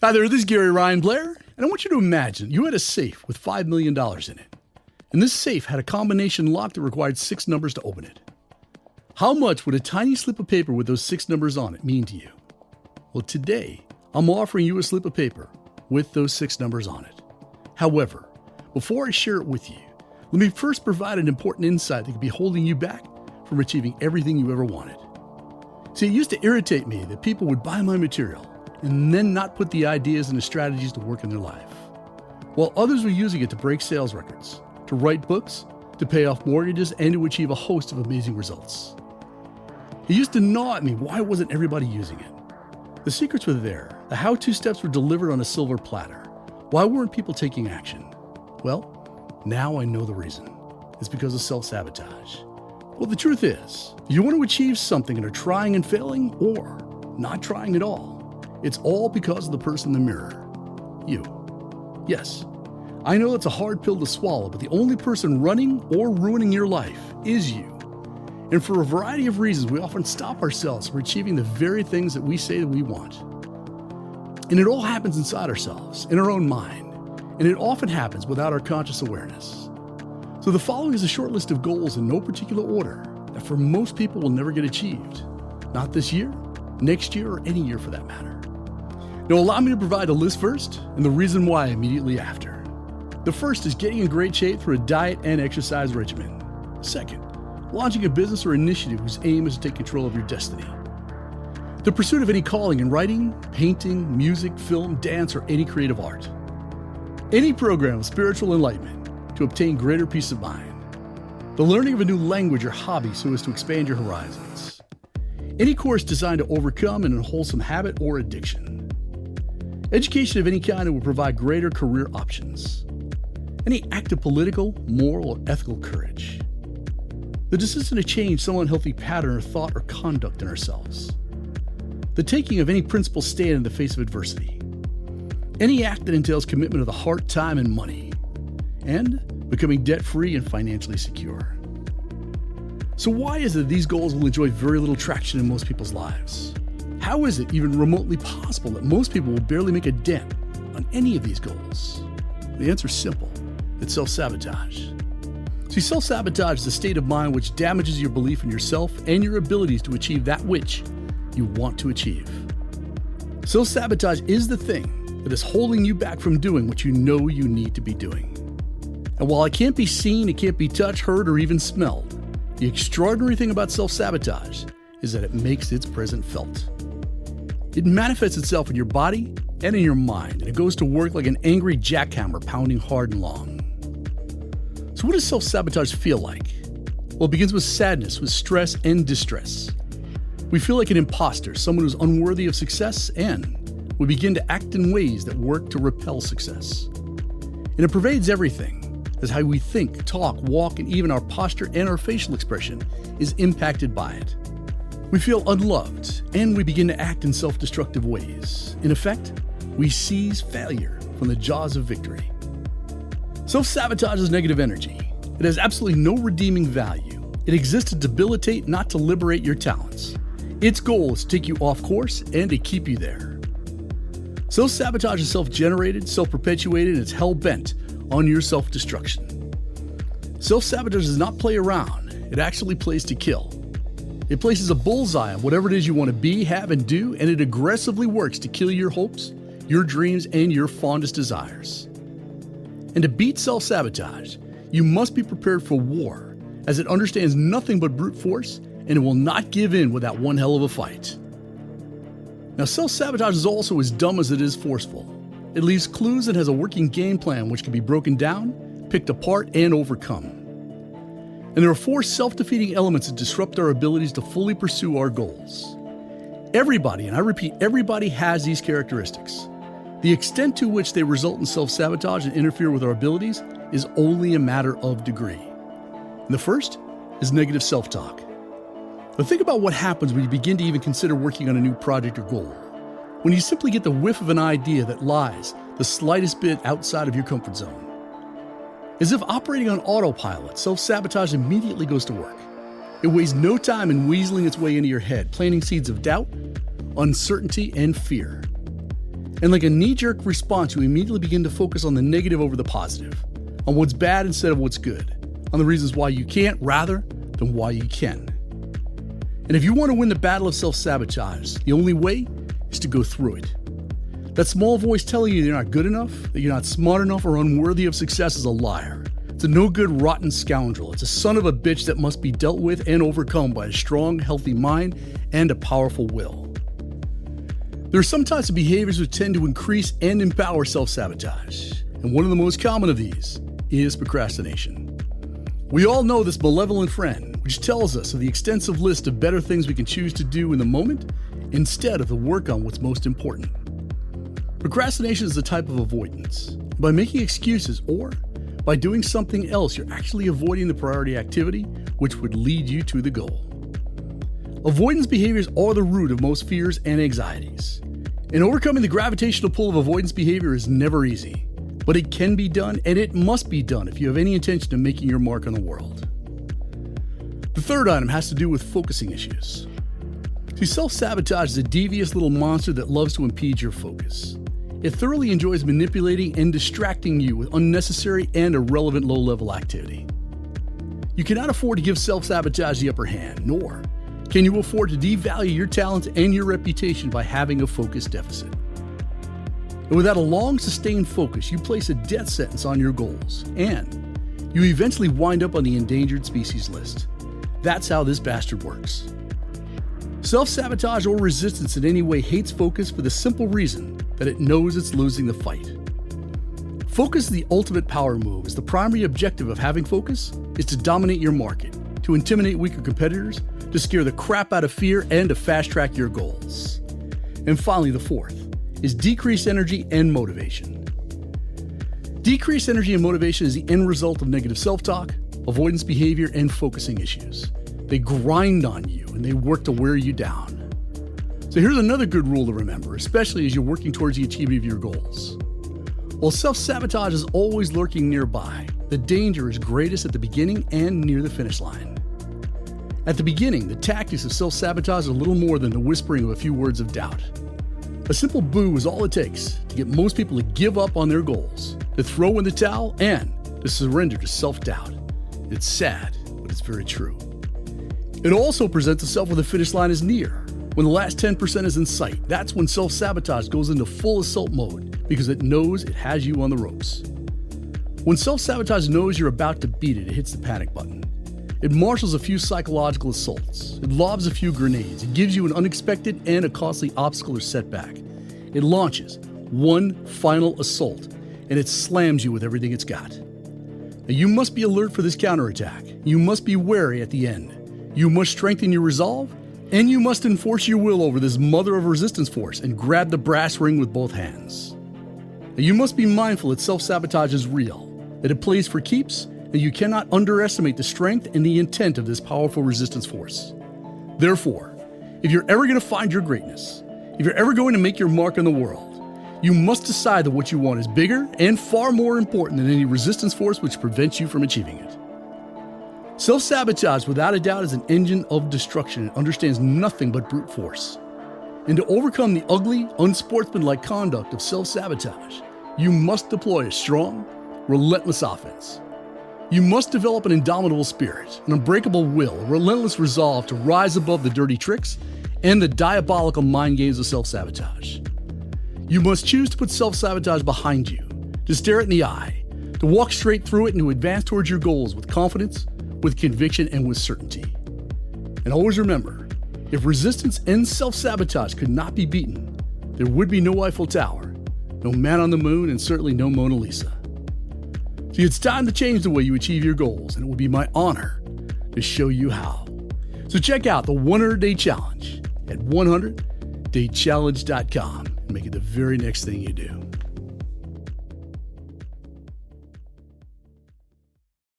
Hi there, this is Gary Ryan Blair, and I want you to imagine you had a safe with $5 million in it. And this safe had a combination lock that required 6 numbers to open it. How much would a tiny slip of paper with those 6 numbers on it mean to you? Well, today, I'm offering you a slip of paper with those 6 numbers on it. However, before I share it with you, let me first provide an important insight that could be holding you back from achieving everything you ever wanted. See, it used to irritate me that people would buy my material and then not put the ideas and the strategies to work in their life, while others were using it to break sales records, to write books, to pay off mortgages, and to achieve a host of amazing results. It used to gnaw at me why wasn't everybody using it. The secrets were there. The how-to steps were delivered on a silver platter. Why weren't people taking action? Well, now I know the reason. It's because of self-sabotage. Well, the truth is, if you want to achieve something and are trying and failing, or not trying at all, it's all because of the person in the mirror. You. Yes, I know it's a hard pill to swallow, but the only person running or ruining your life is you. And for a variety of reasons, we often stop ourselves from achieving the very things that we say that we want. And it all happens inside ourselves, in our own mind. And it often happens without our conscious awareness. So the following is a short list of goals in no particular order that for most people will never get achieved. Not this year, next year, or any year for that matter. Now allow me to provide a list first and the reason why immediately after. The first is getting in great shape through a diet and exercise regimen. Second, launching a business or initiative whose aim is to take control of your destiny. The pursuit of any calling in writing, painting, music, film, dance, or any creative art. Any program of spiritual enlightenment to obtain greater peace of mind. The learning of a new language or hobby so as to expand your horizons. Any course designed to overcome an unwholesome habit or addiction. Education of any kind that will provide greater career options. Any act of political, moral, or ethical courage. The decision to change some unhealthy pattern or thought or conduct in ourselves. The taking of any principled stand in the face of adversity. Any act that entails commitment of the heart, time, and money. And becoming debt-free and financially secure. So why is it these goals will enjoy very little traction in most people's lives? How is it even remotely possible that most people will barely make a dent on any of these goals? The answer is simple. It's self-sabotage. See, self-sabotage is a state of mind which damages your belief in yourself and your abilities to achieve that which you want to achieve. Self-sabotage is the thing that is holding you back from doing what you know you need to be doing. And while it can't be seen, it can't be touched, heard, or even smelled, the extraordinary thing about self-sabotage is that it makes its presence felt. It manifests itself in your body and in your mind, and it goes to work like an angry jackhammer pounding hard and long. So what does self-sabotage feel like? Well, it begins with sadness, with stress and distress. We feel like an imposter, someone who's unworthy of success, and we begin to act in ways that work to repel success. And it pervades everything, as how we think, talk, walk, and even our posture and our facial expression is impacted by it. We feel unloved, and we begin to act in self-destructive ways. In effect, we seize failure from the jaws of victory. Self-sabotage is negative energy. It has absolutely no redeeming value. It exists to debilitate, not to liberate your talents. Its goal is to take you off course and to keep you there. Self-sabotage is self-generated, self-perpetuated, and it's hell-bent on your self-destruction. Self-sabotage does not play around. It actually plays to kill. It places a bullseye on whatever it is you want to be, have, and do, and it aggressively works to kill your hopes, your dreams, and your fondest desires. And to beat self-sabotage, you must be prepared for war, as it understands nothing but brute force, and it will not give in without one hell of a fight. Now, self-sabotage is also as dumb as it is forceful. It leaves clues and has a working game plan which can be broken down, picked apart, and overcome. And there are 4 self-defeating elements that disrupt our abilities to fully pursue our goals. Everybody, and I repeat, everybody has these characteristics. The extent to which they result in self-sabotage and interfere with our abilities is only a matter of degree. And the first is negative self-talk. Now think about what happens when you begin to even consider working on a new project or goal. When you simply get the whiff of an idea that lies the slightest bit outside of your comfort zone. As if operating on autopilot, self-sabotage immediately goes to work. It wastes no time in weaseling its way into your head, planting seeds of doubt, uncertainty, and fear. And like a knee-jerk response, you immediately begin to focus on the negative over the positive, on what's bad instead of what's good, on the reasons why you can't rather than why you can. And if you want to win the battle of self-sabotage, the only way is to go through it. That small voice telling you you're not good enough, that you're not smart enough, or unworthy of success is a liar. It's a no-good, rotten scoundrel. It's a son of a bitch that must be dealt with and overcome by a strong, healthy mind and a powerful will. There are some types of behaviors which tend to increase and empower self-sabotage, and one of the most common of these is procrastination. We all know this malevolent friend, which tells us of the extensive list of better things we can choose to do in the moment instead of to work on what's most important. Procrastination is a type of avoidance. By making excuses or by doing something else, you're actually avoiding the priority activity, which would lead you to the goal. Avoidance behaviors are the root of most fears and anxieties. And overcoming the gravitational pull of avoidance behavior is never easy. But it can be done, and it must be done if you have any intention of making your mark on the world. The third item has to do with focusing issues. See, self-sabotage is a devious little monster that loves to impede your focus. It thoroughly enjoys manipulating and distracting you with unnecessary and irrelevant low-level activity. You cannot afford to give self-sabotage the upper hand, nor can you afford to devalue your talent and your reputation by having a focus deficit. And without a long, sustained focus, you place a death sentence on your goals, and you eventually wind up on the endangered species list. That's how this bastard works. Self-sabotage or resistance in any way hates focus for the simple reason that it knows it's losing the fight. Focus is the ultimate power move, as the primary objective of having focus is to dominate your market, to intimidate weaker competitors, to scare the crap out of fear, and to fast-track your goals. And finally, the fourth is decreased energy and motivation. Decreased energy and motivation is the end result of negative self-talk, avoidance behavior, and focusing issues. They grind on you and they work to wear you down. So here's another good rule to remember, especially as you're working towards the achievement of your goals. While self-sabotage is always lurking nearby, the danger is greatest at the beginning and near the finish line. At the beginning, the tactics of self-sabotage are little more than the whispering of a few words of doubt. A simple boo is all it takes to get most people to give up on their goals, to throw in the towel, and to surrender to self-doubt. It's sad, but it's very true. It also presents itself when the finish line is near. When the last 10% is in sight, that's when self-sabotage goes into full assault mode because it knows it has you on the ropes. When self-sabotage knows you're about to beat it, it hits the panic button. It marshals a few psychological assaults. It lobs a few grenades. It gives you an unexpected and a costly obstacle or setback. It launches one final assault, and it slams you with everything it's got. Now, you must be alert for this counterattack. You must be wary at the end. You must strengthen your resolve, and you must enforce your will over this mother of resistance force and grab the brass ring with both hands. Now, you must be mindful that self-sabotage is real, that it plays for keeps, and you cannot underestimate the strength and the intent of this powerful resistance force. Therefore, if you're ever going to find your greatness, if you're ever going to make your mark on the world, you must decide that what you want is bigger and far more important than any resistance force which prevents you from achieving it. Self-sabotage, without a doubt, is an engine of destruction and understands nothing but brute force. And to overcome the ugly, unsportsmanlike conduct of self-sabotage, you must deploy a strong, relentless offense. You must develop an indomitable spirit, an unbreakable will, a relentless resolve to rise above the dirty tricks and the diabolical mind games of self-sabotage. You must choose to put self-sabotage behind you, to stare it in the eye, to walk straight through it and to advance towards your goals with confidence, with conviction, and with certainty. And always remember, if resistance and self-sabotage could not be beaten, there would be no Eiffel Tower, no man on the moon, and certainly no Mona Lisa. See, it's time to change the way you achieve your goals, and it would be my honor to show you how. So check out the 100-Day Challenge at 100daychallenge.com and make it the very next thing you do.